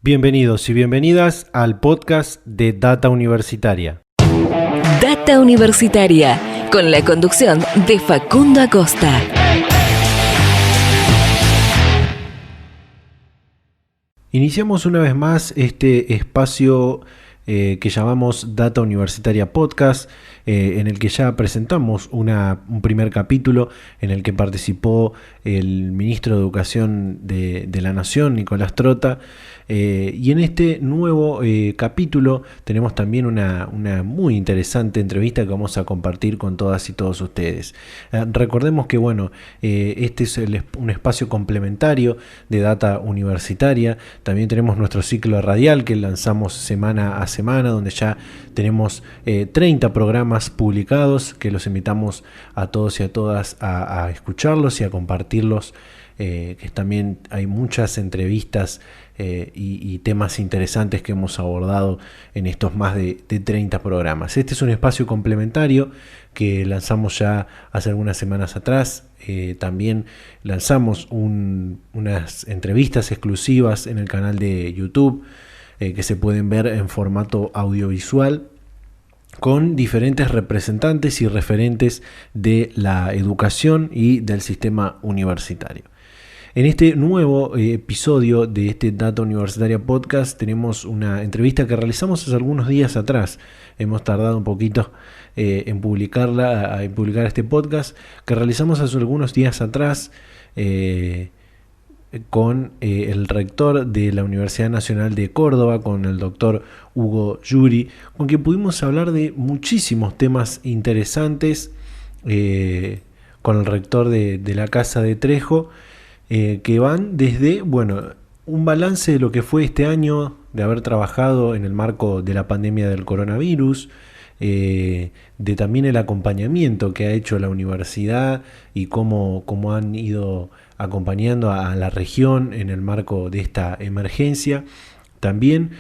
Bienvenidos y bienvenidas al podcast de Data Universitaria. Data Universitaria, con la conducción de Facundo Acosta. Iniciamos una vez más este espacio que llamamos Data Universitaria Podcast, en el que ya presentamos un primer capítulo en el que participó el ministro de Educación de la Nación, Nicolás Trota, y en este nuevo capítulo tenemos también una muy interesante entrevista que vamos a compartir con todas y todos ustedes. Recordemos que este es un espacio complementario de Data Universitaria. También tenemos nuestro ciclo radial que lanzamos semana a semana, donde ya tenemos 30 programas publicados, que los invitamos a todos y a todas a escucharlos y a compartirlos, que también hay muchas entrevistas y temas interesantes que hemos abordado en estos más de 30 programas. Este es un espacio complementario que lanzamos ya hace algunas semanas atrás. También lanzamos unas entrevistas exclusivas en el canal de YouTube, que se pueden ver en formato audiovisual, con diferentes representantes y referentes de la educación y del sistema universitario. En este nuevo episodio de este Data Universitaria Podcast tenemos una entrevista que realizamos hace algunos días atrás. Hemos tardado un poquito en publicar este podcast, que realizamos hace algunos días atrás con el rector de la Universidad Nacional de Córdoba, con el doctor Hugo Yuri, con quien pudimos hablar de muchísimos temas interesantes, con el rector de la Casa de Trejo, que van desde un balance de lo que fue este año de haber trabajado en el marco de la pandemia del coronavirus, de también el acompañamiento que ha hecho la universidad y cómo han ido acompañando a la región en el marco de esta emergencia. También,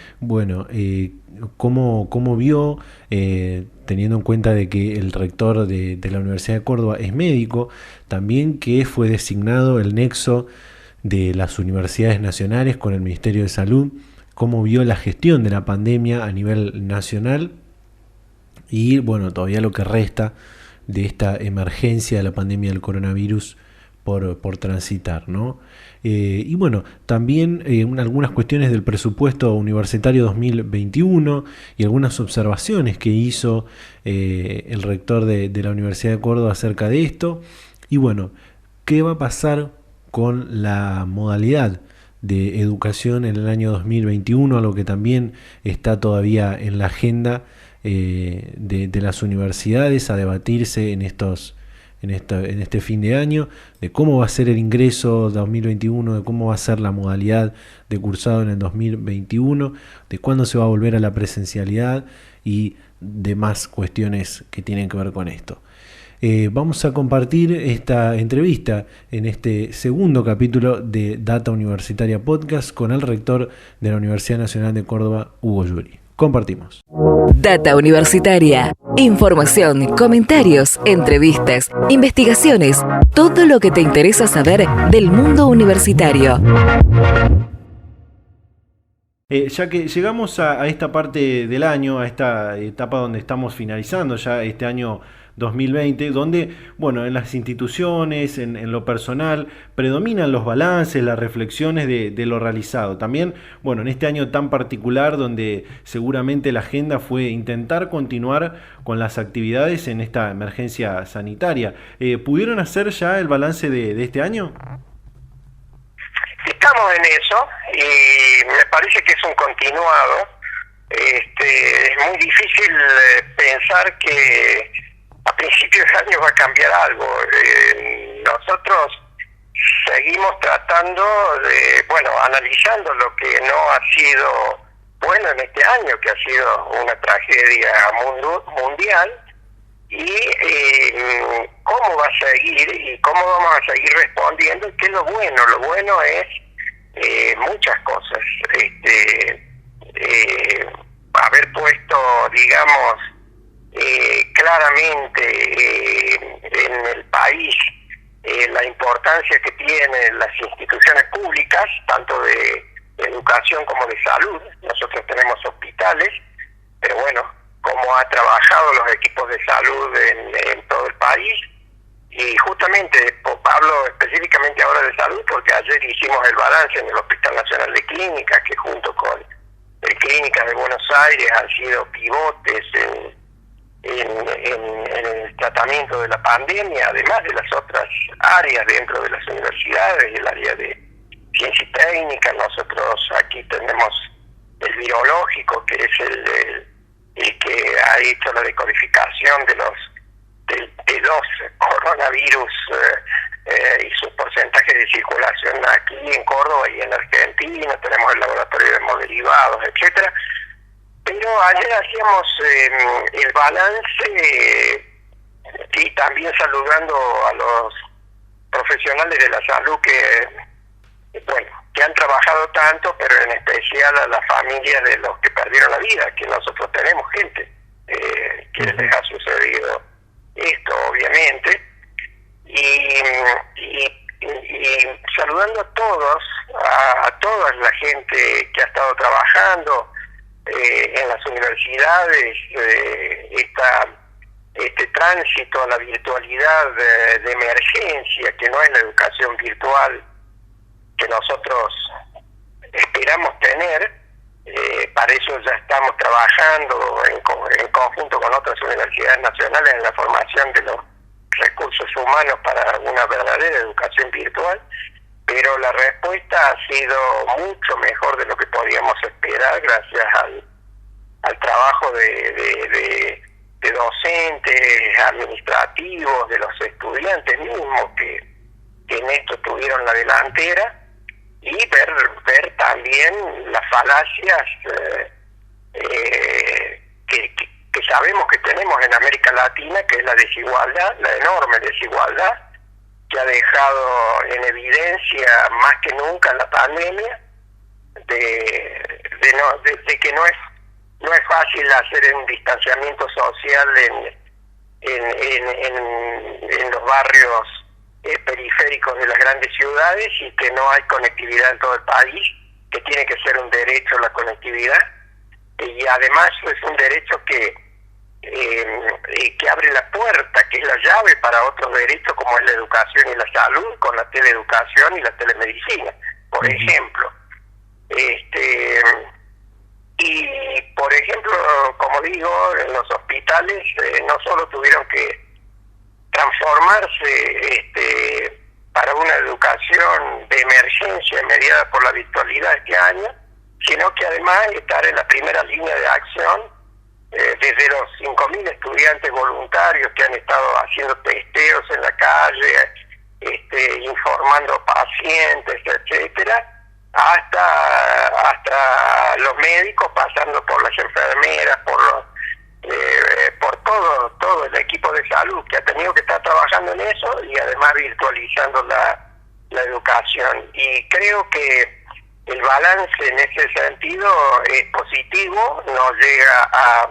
cómo vio, teniendo en cuenta de que el rector de la Universidad de Córdoba es médico, también que fue designado el nexo de las universidades nacionales con el Ministerio de Salud, cómo vio la gestión de la pandemia a nivel nacional y todavía lo que resta de esta emergencia de la pandemia del coronavirus por transitar, ¿no? También algunas cuestiones del presupuesto universitario 2021 y algunas observaciones que hizo el rector de la Universidad de Córdoba acerca de esto. Y ¿qué va a pasar con la modalidad de educación en el año 2021? Algo que también está todavía en la agenda de las universidades a debatirse en este fin de año, de cómo va a ser el ingreso 2021, de cómo va a ser la modalidad de cursado en el 2021, de cuándo se va a volver a la presencialidad y demás cuestiones que tienen que ver con esto. Vamos a compartir esta entrevista en este segundo capítulo de Data Universitaria Podcast con el rector de la Universidad Nacional de Córdoba, Hugo Yuri. Compartimos. Data Universitaria. Información, comentarios, entrevistas, investigaciones, todo lo que te interesa saber del mundo universitario. Ya que llegamos a esta parte del año, a esta etapa donde estamos finalizando ya este año 2020, donde, en las instituciones, en lo personal, predominan los balances, las reflexiones de lo realizado. También, en este año tan particular, donde seguramente la agenda fue intentar continuar con las actividades en esta emergencia sanitaria. ¿Pudieron hacer ya el balance de este año? Estamos en eso y me parece que es un continuado. Es muy difícil pensar que a principios de año va a cambiar algo. Nosotros seguimos tratando de, analizando lo que no ha sido bueno en este año, que ha sido una tragedia mundial, y cómo va a seguir y cómo vamos a seguir respondiendo, y qué es lo bueno. Lo bueno es muchas cosas. Haber puesto, digamos, claramente en el país la importancia que tienen las instituciones públicas, tanto del educación como de salud. Nosotros tenemos hospitales, pero bueno, cómo ha trabajado los equipos de salud en todo el país. Y justamente hablo específicamente ahora de salud porque ayer hicimos el balance en el Hospital Nacional de Clínicas, que junto con el Clínicas de Buenos Aires han sido pivotes en el tratamiento de la pandemia, además de las otras áreas dentro de las universidades, el área de ciencia y técnica. Nosotros aquí tenemos el virológico, que es el que ha hecho la decodificación de los coronavirus y su porcentaje de circulación aquí en Córdoba y en Argentina. Tenemos el laboratorio de hemoderivados, etcétera. Pero ayer hacíamos el balance y también saludando a los profesionales de la salud que han trabajado tanto, pero en especial a las familias de los que perdieron la vida, que nosotros tenemos gente que les ha sucedido esto, obviamente, y saludando a todos, a toda la gente que ha estado trabajando en las universidades, este tránsito a la virtualidad de emergencia, que no es la educación virtual que nosotros esperamos tener. Para eso ya estamos trabajando en conjunto con otras universidades nacionales en la formación de los recursos humanos para una verdadera educación virtual, pero la respuesta ha sido mucho mejor de lo que podíamos esperar gracias al trabajo de docentes, administrativos, de los estudiantes mismos que en esto tuvieron la delantera, y ver también las falacias que sabemos que tenemos en América Latina, que es la desigualdad, la enorme desigualdad que ha dejado en evidencia más que nunca la pandemia, de que no es fácil hacer un distanciamiento social en los barrios periféricos de las grandes ciudades, y que no hay conectividad en todo el país, que tiene que ser un derecho la conectividad, y además es un derecho que abre la puerta, que es la llave para otros derechos como es la educación y la salud, con la teleeducación y la telemedicina, por ejemplo. Y por ejemplo, como digo, en los hospitales no solo tuvieron que transformarse para una educación de emergencia mediada por la virtualidad este año, sino que además estar en la primera línea de acción, desde los 5.000 estudiantes voluntarios que han estado haciendo testeos en la calle, informando pacientes, etcétera, hasta los médicos, pasando por las enfermeras, por todo el equipo de salud que ha tenido que estar trabajando en eso, y además virtualizando la educación. Y creo que el balance en ese sentido es positivo, nos llega a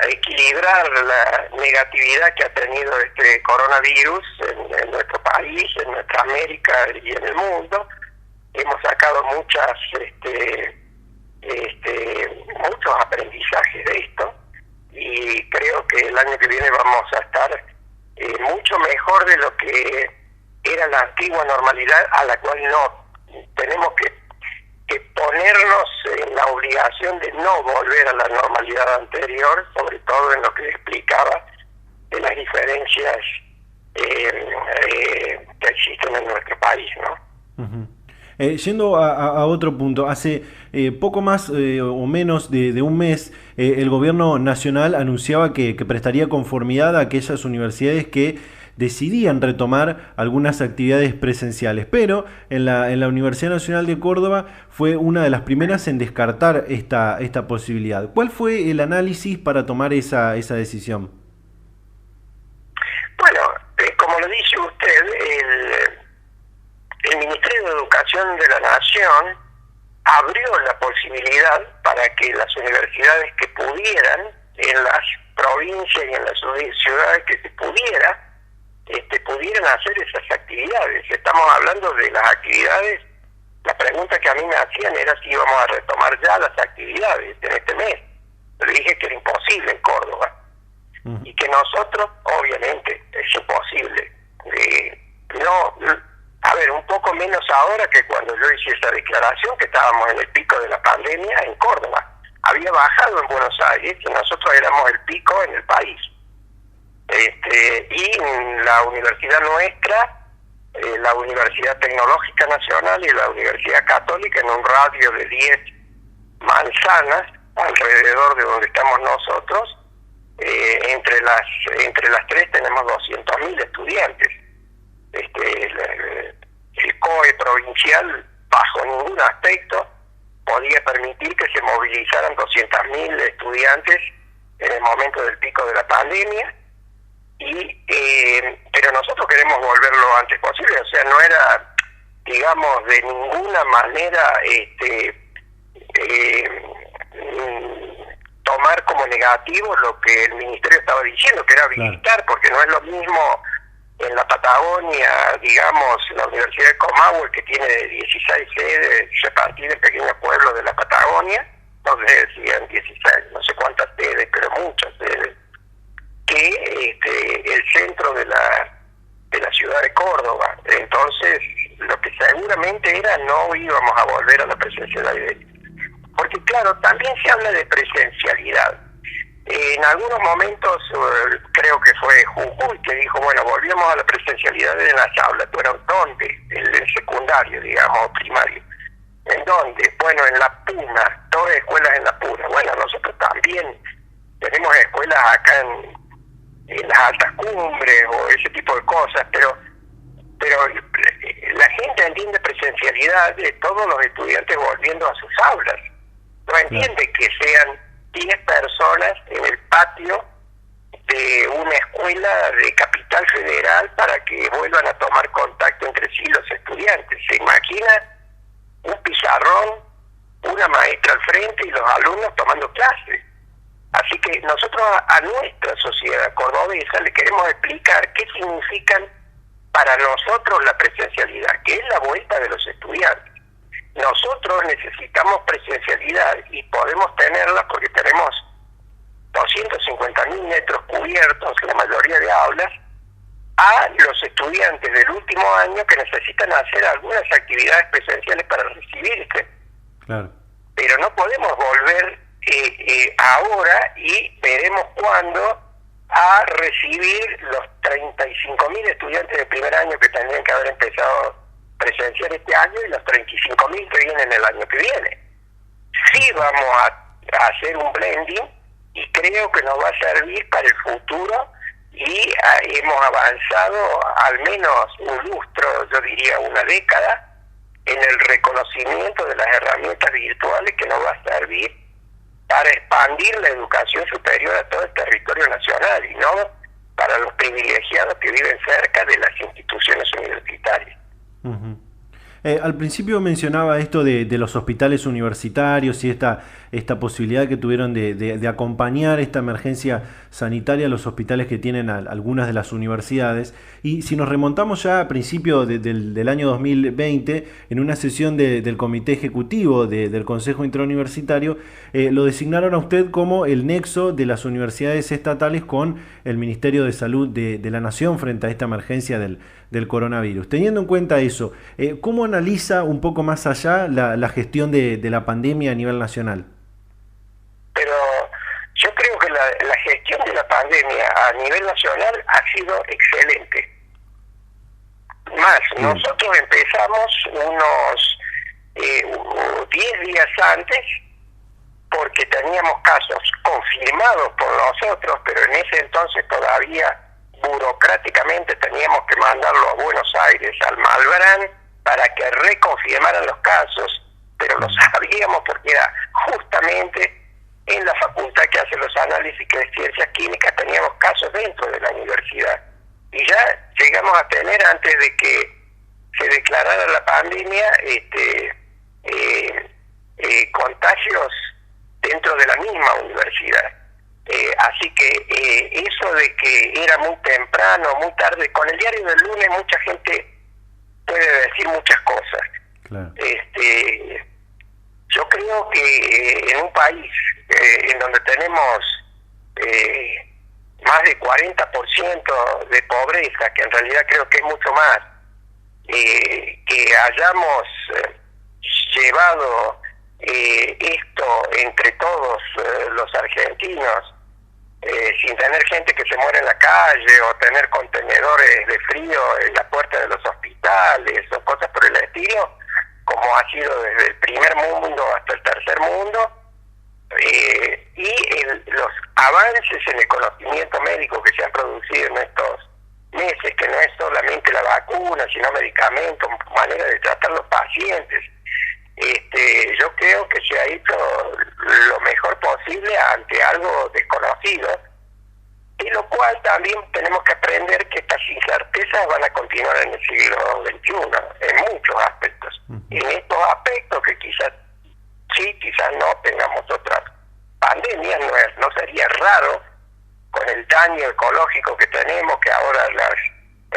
equilibrar la negatividad que ha tenido este coronavirus en nuestro país, en nuestra América y en el mundo. Hemos sacado muchos aprendizajes de esto, y creo que el año que viene vamos a estar mucho mejor de lo que era la antigua normalidad, a la cual no tenemos que ponernos en la obligación de no volver a la normalidad anterior, sobre todo en lo que explicaba de las diferencias que existen en nuestro país, ¿no? Uh-huh. Yendo a otro punto, hace poco más o menos de un mes, el gobierno nacional anunciaba que prestaría conformidad a aquellas universidades que decidían retomar algunas actividades presenciales, pero en la Universidad Nacional de Córdoba fue una de las primeras en descartar esta posibilidad. ¿Cuál fue el análisis para tomar esa decisión? Bueno, como lo dice usted, el Ministerio de Educación de la Nación abrió la posibilidad para que las universidades que pudieran, en las provincias y en las ciudades que se pudieran hacer esas actividades. Estamos hablando de las actividades La pregunta que a mí me hacían era si íbamos a retomar ya las actividades en este mes. Le dije que era imposible en Córdoba. Y que nosotros, obviamente, es imposible. A ver, un poco menos ahora que cuando yo hice esa declaración, que estábamos en el pico de la pandemia en Córdoba. Había bajado en Buenos Aires y nosotros éramos el pico en el país. Y en la universidad nuestra, la Universidad Tecnológica Nacional y la Universidad Católica, en un radio de 10 manzanas alrededor de donde estamos nosotros, entre las tres tenemos 200.000 estudiantes. El COE provincial, bajo ningún aspecto, podía permitir que se movilizaran 200.000 estudiantes en el momento del pico de la pandemia, pero nosotros queremos volver lo antes posible. O sea, no era, digamos, de ninguna manera tomar como negativo lo que el ministerio estaba diciendo, que era habilitar, claro. Porque no es lo mismo en la Patagonia, digamos, la Universidad de Comahue, que tiene 16 sedes repartidas en pequeños pueblos de la Patagonia, no sé si eran 16, no sé cuántas sedes, pero muchas sedes, que el centro de la ciudad de Córdoba. Entonces, lo que seguramente era, no íbamos a volver a la presencialidad. Porque claro, también se habla de presencialidad. En algunos momentos, creo que fue Jujuy que dijo, bueno, volvemos a la presencialidad en las aulas. Bueno, ¿dónde? En el secundario, digamos, primario. ¿En dónde? Bueno, en La Puna, todas escuelas en La Puna. Bueno, nosotros también tenemos escuelas acá en las altas cumbres o ese tipo de cosas, pero la gente entiende presencialidad de todos los estudiantes volviendo a sus aulas. No entiende que sean 10 personas en el patio de una escuela de Capital Federal para que vuelvan a tomar contacto entre sí los estudiantes. ¿Se imagina un pizarrón, una maestra al frente y los alumnos tomando clases? Así que nosotros a nuestra sociedad cordobesa le queremos explicar qué significan para nosotros la presencialidad, que es la vuelta de los estudiantes. Nosotros necesitamos presencialidad y podemos tenerla porque tenemos 250.000 metros cubiertos, la mayoría de aulas, a los estudiantes del último año que necesitan hacer algunas actividades presenciales para recibirse. Claro. Pero no podemos volver ahora, y veremos cuándo, a recibir los 35.000 estudiantes de primer año que tendrían que haber empezado presencial este año y los 35.000 que vienen el año que viene. Sí vamos a hacer un blending y creo que nos va a servir para el futuro, y hemos avanzado al menos un lustro, yo diría una década, en el reconocimiento de las herramientas virtuales que nos va a servir para expandir la educación superior a todo el territorio nacional y no para los privilegiados que viven cerca de las instituciones universitarias. Uh-huh. Al principio mencionaba esto de los hospitales universitarios y esta posibilidad que tuvieron de acompañar esta emergencia sanitaria a los hospitales que tienen algunas de las universidades. Y si nos remontamos ya a principios del año 2020, en una sesión del Comité Ejecutivo del Consejo Interuniversitario, lo designaron a usted como el nexo de las universidades estatales con el Ministerio de Salud de la Nación frente a esta emergencia del coronavirus. Teniendo en cuenta eso, ¿cómo analiza un poco más allá la gestión de la pandemia a nivel nacional? Pero yo creo que la gestión de la pandemia a nivel nacional ha sido excelente. Más, nosotros empezamos unos 10 días antes, porque teníamos casos confirmados por nosotros, pero en ese entonces todavía burocráticamente teníamos que mandarlo a Buenos Aires, al Malbrán, para que reconfirmaran los casos, pero lo sabíamos porque era justamente en la facultad que hace los análisis que de ciencias químicas, teníamos casos dentro de la universidad. Y ya llegamos a tener, antes de que se declarara la pandemia, contagios dentro de la misma universidad. Así que eso de que era muy temprano, muy tarde, con el diario del lunes mucha gente puede decir muchas cosas. Claro. Yo creo que en un país en donde tenemos más de 40% de pobreza, que en realidad creo que es mucho más, que hayamos llevado esto entre todos los argentinos, sin tener gente que se muere en la calle o tener contenedores de frío en la puerta de los hospitales o cosas por el estilo, como ha sido desde el primer mundo hasta el tercer mundo, y los avances en el conocimiento médico que se han producido en estos meses, que no es solamente la vacuna, sino medicamentos, manera de tratar a los pacientes. Yo creo que se ha hecho lo mejor posible ante algo desconocido, y lo cual también tenemos que aprender que estas incertezas van a continuar en el siglo XXI, en muchos aspectos. Y en estos aspectos que quizás sí, quizás no tengamos otras pandemias, no sería raro, con el daño ecológico que tenemos, que ahora las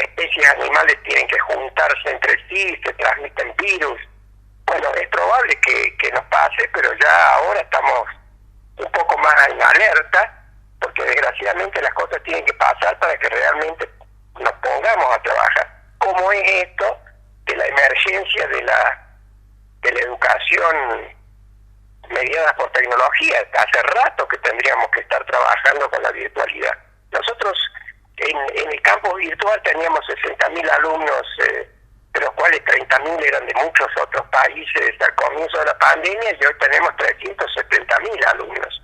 especies animales tienen que juntarse entre sí, se transmiten virus. Bueno, es probable que nos pase, pero ya ahora estamos un poco más en alerta, porque desgraciadamente las cosas tienen que pasar para que realmente nos pongamos a trabajar. ¿Cómo es esto de la emergencia de la educación mediada por tecnología? Hace rato que tendríamos que estar trabajando con la virtualidad. Nosotros en el campus virtual teníamos 60.000 alumnos, de los cuales 30.000 eran de muchos otros países al comienzo de la pandemia, y hoy tenemos 370.000 alumnos,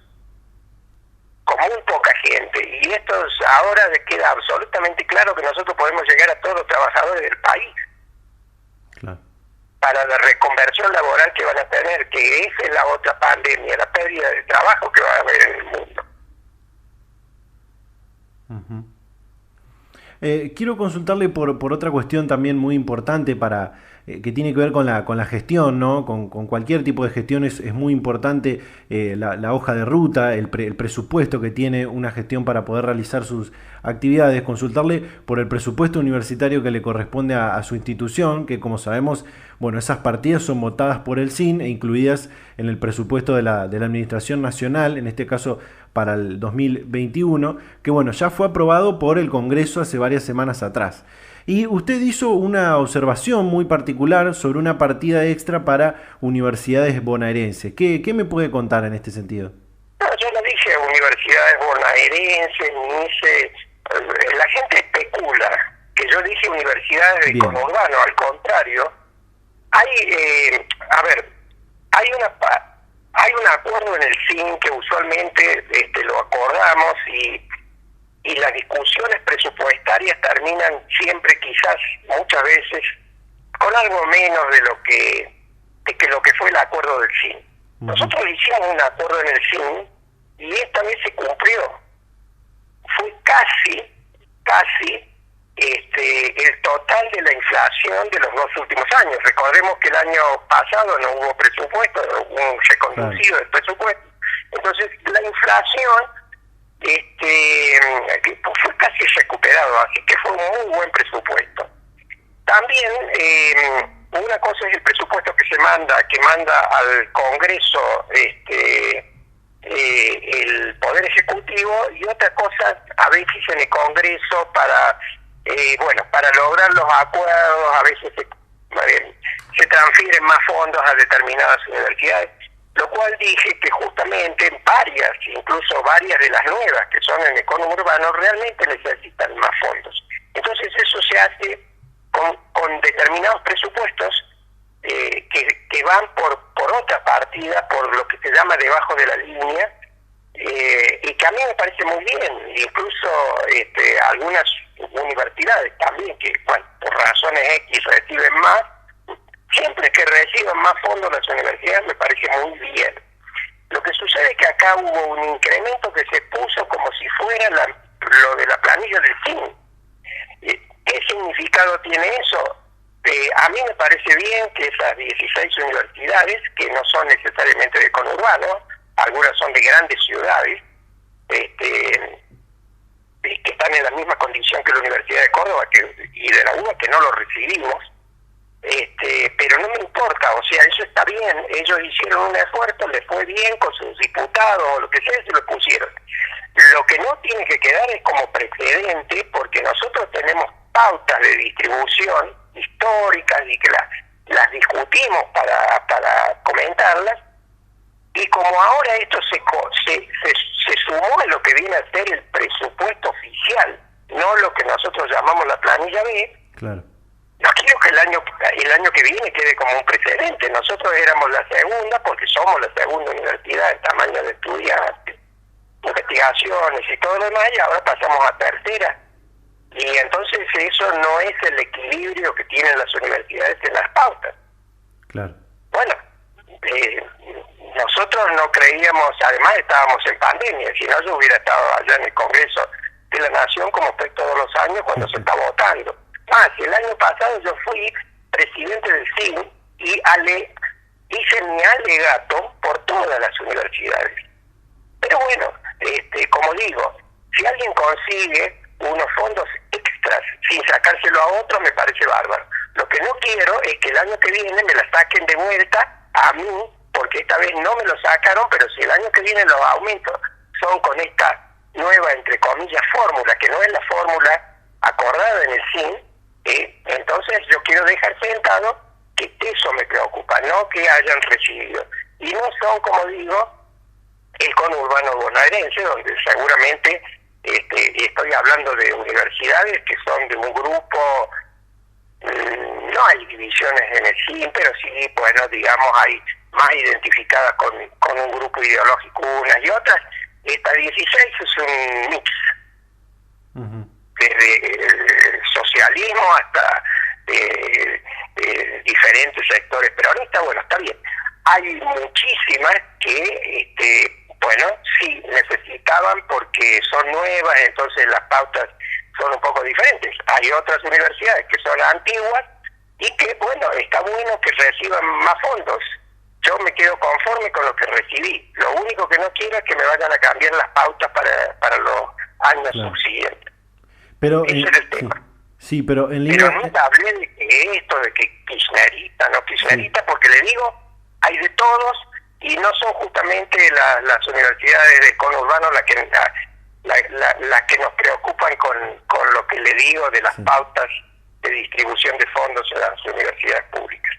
con muy poca gente. Y esto ahora queda absolutamente claro que nosotros podemos llegar a todos los trabajadores del país. Claro. Para la reconversión laboral que van a tener, que esa es la otra pandemia, la pérdida de trabajo que va a haber en el mundo. Quiero consultarle por otra cuestión también muy importante para que tiene que ver con la gestión, ¿no? Con cualquier tipo de gestión es muy importante la hoja de ruta, el presupuesto que tiene una gestión para poder realizar sus actividades. Consultarle por el presupuesto universitario que le corresponde a su institución, que como sabemos, bueno, esas partidas son votadas por el SIN e incluidas en el presupuesto de la Administración Nacional, en este caso para el 2021, que bueno, ya fue aprobado por el Congreso hace varias semanas atrás. Y usted hizo una observación muy particular sobre una partida extra para universidades bonaerenses. ¿Qué me puede contar en este sentido? No, yo no dije universidades bonaerenses, ni hice... La gente especula que yo dije universidades de conurbano, al contrario. Hay un acuerdo en el SIN que usualmente lo acordamos, y las discusiones presupuestarias terminan siempre, quizás muchas veces, con algo menos de lo que fue el acuerdo del SIN. Nosotros hicimos un acuerdo en el SIN y esta vez se cumplió. Fue casi el total de la inflación de los 2 últimos años. Recordemos que el año pasado no hubo presupuesto, hubo reconducido el presupuesto. Entonces la inflación fue casi recuperado, así que fue un muy buen presupuesto. También una cosa es el presupuesto que manda al Congreso el Poder Ejecutivo, y otra cosa a veces en el Congreso para lograr los acuerdos, a veces se transfieren más fondos a determinadas universidades, lo cual dije que justamente incluso varias de las nuevas que son en el conurbano realmente necesitan más fondos. Entonces eso se hace con determinados presupuestos que van por otra partida, por lo que se llama debajo de la línea, y que a mí me parece muy bien. Incluso algunas universidades también, que por razones X reciben más, siempre que reciban más fondos las universidades me parece muy bien. Lo que sucede es que acá hubo un incremento que se puso como si fuera lo de la planilla del SIN. ¿Qué significado tiene eso? A mí me parece bien que esas 16 universidades, que no son necesariamente de conurbano, algunas son de grandes ciudades, que están en la misma condición que la Universidad de Córdoba y de la UBA, que no lo recibimos, pero no me importa, o sea, eso está bien, ellos hicieron un esfuerzo, les fue bien con sus diputados o lo que sea, se lo pusieron. Lo que no tiene que quedar es como precedente, porque nosotros tenemos pautas de distribución históricas y que las discutimos para comentarlas, y como ahora esto se sumó a lo que viene a ser el presupuesto oficial, no lo que nosotros llamamos la planilla B, claro. No quiero que el año que viene quede como un precedente. Nosotros éramos la segunda, porque somos la segunda universidad en tamaño de estudiantes, investigaciones y todo lo demás, y ahora pasamos a tercera. Y entonces eso no es el equilibrio que tienen las universidades en las pautas. Claro. Bueno, nosotros no creíamos, además estábamos en pandemia, si no yo hubiera estado allá en el Congreso de la Nación como estoy todos los años cuando se está votando. El año pasado yo fui presidente del CIN y hice mi alegato por todas las universidades. Pero bueno, como digo, si alguien consigue unos fondos extras sin sacárselo a otro, me parece bárbaro. Lo que no quiero es que el año que viene me la saquen de vuelta a mí, porque esta vez no me lo sacaron, pero si el año que viene los aumentos son con esta nueva, entre comillas, fórmula, que no es la fórmula acordada en el CIN, entonces yo quiero dejar sentado que eso me preocupa, no que hayan recibido. Y no son, como digo, el conurbano bonaerense, donde seguramente estoy hablando de universidades que son de un grupo, no hay divisiones en el CIN, pero sí, bueno, digamos, hay más identificadas con un grupo ideológico unas y otras. Esta 16 es un mix. Uh-huh. Desde el socialismo hasta diferentes sectores peronistas, bueno, está bien. Hay muchísimas que, bueno, sí necesitaban porque son nuevas, entonces las pautas son un poco diferentes. Hay otras universidades que son antiguas y que, bueno, está bueno que reciban más fondos. Yo me quedo conforme con lo que recibí. Lo único que no quiero es que me vayan a cambiar las pautas para los años subsiguientes. Pero, ese es el tema. Sí, pero en línea... Pero nunca hablé de que esto, de que kirchnerita, no kirchnerita, porque le digo, hay de todos, y no son justamente las universidades de conurbano las que nos preocupan con lo que le digo de las pautas de distribución de fondos en las universidades públicas.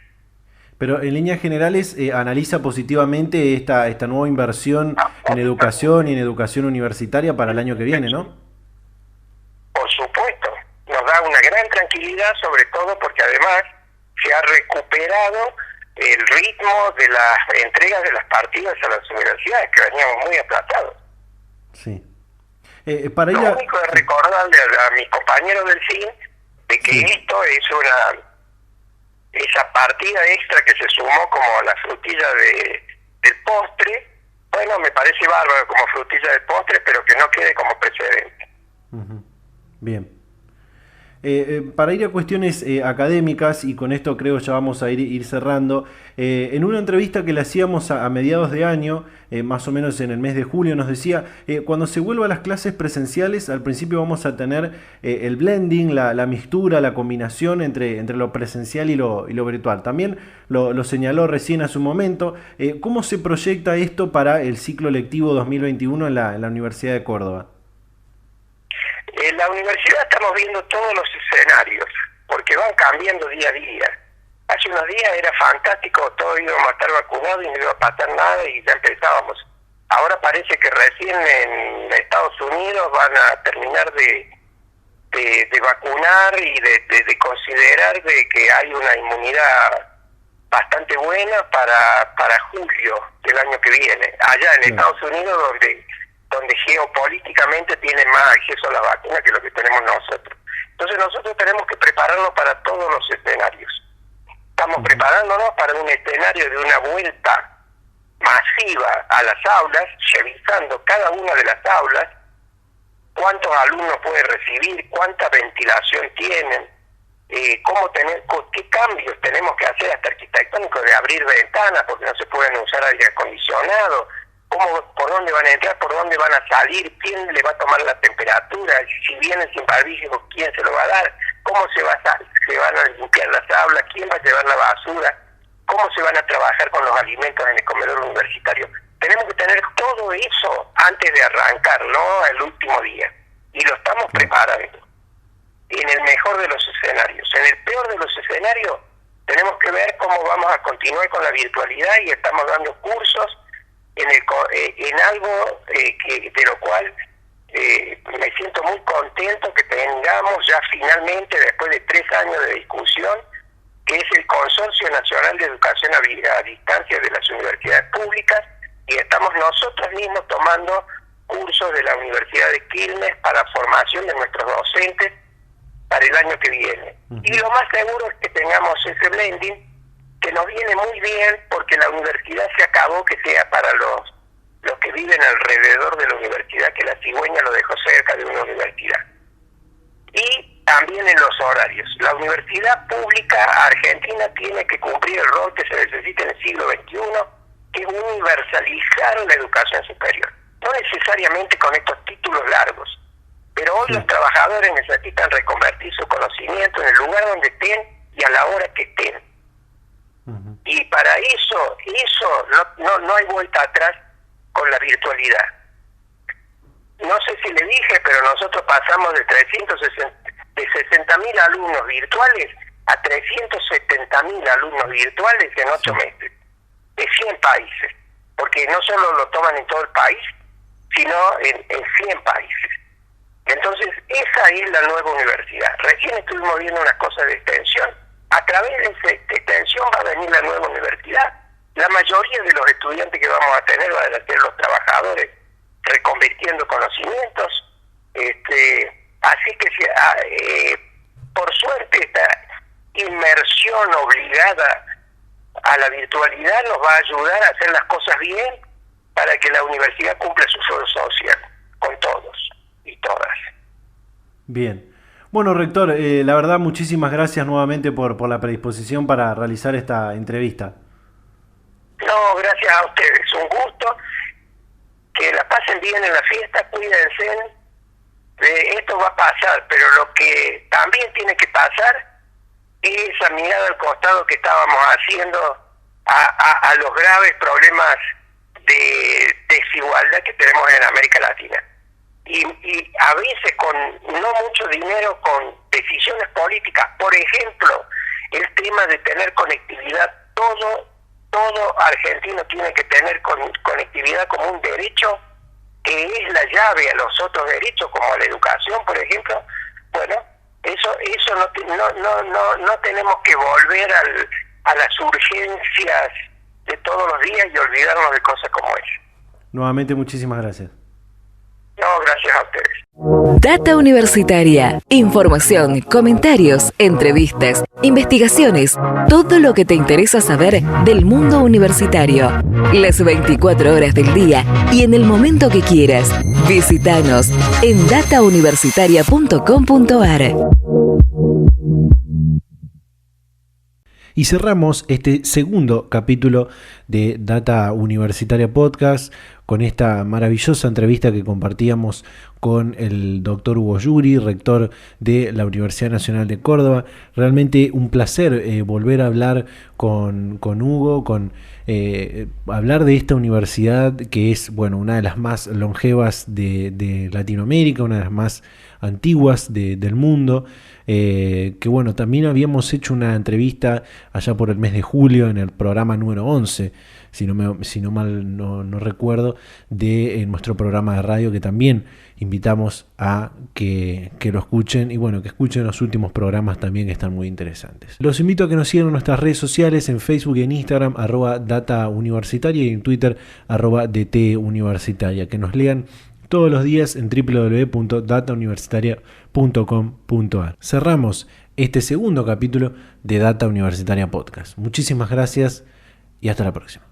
Pero en líneas generales analiza positivamente esta nueva inversión en educación y en educación universitaria para el año que viene, ¿no? Por supuesto, nos da una gran tranquilidad, sobre todo porque además se ha recuperado el ritmo de las entregas de las partidas a las universidades, que veníamos muy aplazados. Sí. Lo único es recordarle a mis compañeros del CIN de que esto es esa partida extra que se sumó como la frutilla del postre. Bueno, me parece bárbaro como frutilla del postre, pero que no quede como precedente. Uh-huh. Bien. Para ir a cuestiones académicas, y con esto creo ya vamos a ir cerrando, en una entrevista que le hacíamos a mediados de año, más o menos en el mes de julio, nos decía, cuando se vuelva a las clases presenciales, al principio vamos a tener el blending, la mixtura, la combinación entre lo presencial y lo virtual. También lo señaló recién a su momento. ¿Cómo se proyecta esto para el ciclo lectivo 2021 en la Universidad de Córdoba? En la universidad estamos viendo todos los escenarios, porque van cambiando día a día. Hace unos días era fantástico, todos íbamos a estar vacunados y no iba a pasar nada y ya empezábamos. Ahora parece que recién en Estados Unidos van a terminar de vacunar y de considerar de que hay una inmunidad bastante buena para julio del año que viene. Allá en Estados Unidos, donde geopolíticamente tienen más acceso a la vacuna que lo que tenemos nosotros. Entonces nosotros tenemos que prepararnos para todos los escenarios. Estamos preparándonos para un escenario de una vuelta masiva a las aulas, revisando cada una de las aulas, cuántos alumnos puede recibir, cuánta ventilación tienen, qué cambios tenemos que hacer hasta arquitectónicos de abrir ventanas porque no se pueden usar aire acondicionado, por dónde van a entrar, por dónde van a salir, quién le va a tomar la temperatura, si vienen sin barbijo, quién se lo va a dar. cómo se van a limpiar las aulas, quién va a llevar la basura, cómo se van a trabajar con los alimentos en el comedor universitario. Tenemos que tener todo eso antes de arrancar, no el último día. Y lo estamos preparando. En el mejor de los escenarios. En el peor de los escenarios, tenemos que ver cómo vamos a continuar con la virtualidad y estamos dando cursos en algo de lo cual me siento muy contento que tengamos ya finalmente, después de 3 años de discusión, que es el Consorcio Nacional de Educación a Distancia de las Universidades Públicas, y estamos nosotros mismos tomando cursos de la Universidad de Quilmes para formación de nuestros docentes para el año que viene. Y lo más seguro es que tengamos ese blending, que nos viene muy bien porque la universidad se acabó que sea para los que viven alrededor de la universidad, que la cigüeña lo dejó cerca de una universidad. Y también en los horarios. La universidad pública argentina tiene que cumplir el rol que se necesita en el siglo XXI, que es universalizar la educación superior. No necesariamente con estos títulos largos, pero hoy los trabajadores necesitan reconvertir su conocimiento en el lugar donde estén y a la hora que estén. Y para eso no hay vuelta atrás con la virtualidad. No sé si le dije, pero nosotros pasamos de 60.000 alumnos virtuales a 370.000 alumnos virtuales en 8 meses, de 100 países, porque no solo lo toman en todo el país, sino en 100 países. Entonces, esa es la nueva universidad. Recién estuvimos viendo una cosa de extensión. A través de esa extensión va a venir la nueva universidad. La mayoría de los estudiantes que vamos a tener van a ser los trabajadores, reconvirtiendo conocimientos. Así que, por suerte, esta inmersión obligada a la virtualidad nos va a ayudar a hacer las cosas bien para que la universidad cumpla su rol social con todos y todas. Bien. Bueno, rector, la verdad, muchísimas gracias nuevamente por la predisposición para realizar esta entrevista. No, gracias a ustedes. Un gusto. Que la pasen bien en la fiesta, cuídense. Esto va a pasar, pero lo que también tiene que pasar es esa mirada al costado que estábamos haciendo a los graves problemas de desigualdad que tenemos en América Latina. Y a veces con no mucho dinero, con decisiones políticas. Por ejemplo, el tema de tener conectividad. Todo argentino tiene que tener conectividad como un derecho, que es la llave a los otros derechos, como la educación, por ejemplo. Bueno, eso no tenemos que volver a las urgencias de todos los días y olvidarnos de cosas como esa. Nuevamente, muchísimas gracias. No, gracias a ustedes. Data Universitaria. Información, comentarios, entrevistas, investigaciones, todo lo que te interesa saber del mundo universitario. Las 24 horas del día y en el momento que quieras. Visítanos en datauniversitaria.com.ar. Y cerramos este segundo capítulo de Data Universitaria Podcast con esta maravillosa entrevista que compartíamos con el doctor Hugo Yuri, rector de la Universidad Nacional de Córdoba. Realmente un placer volver a hablar con Hugo, hablar de esta universidad que es, bueno, una de las más longevas de Latinoamérica, una de las más antiguas del mundo. Que bueno, también habíamos hecho una entrevista allá por el mes de julio en el programa número 11, si no mal no recuerdo, de nuestro programa de radio, que también invitamos a que lo escuchen y bueno, que escuchen los últimos programas también, que están muy interesantes. Los invito a que nos sigan en nuestras redes sociales, en Facebook y en Instagram, @datauniversitaria, y en Twitter, @dtuniversitaria, que nos lean todos los días en www.datauniversitaria.com.ar. Cerramos este segundo capítulo de Data Universitaria Podcast. Muchísimas gracias y hasta la próxima.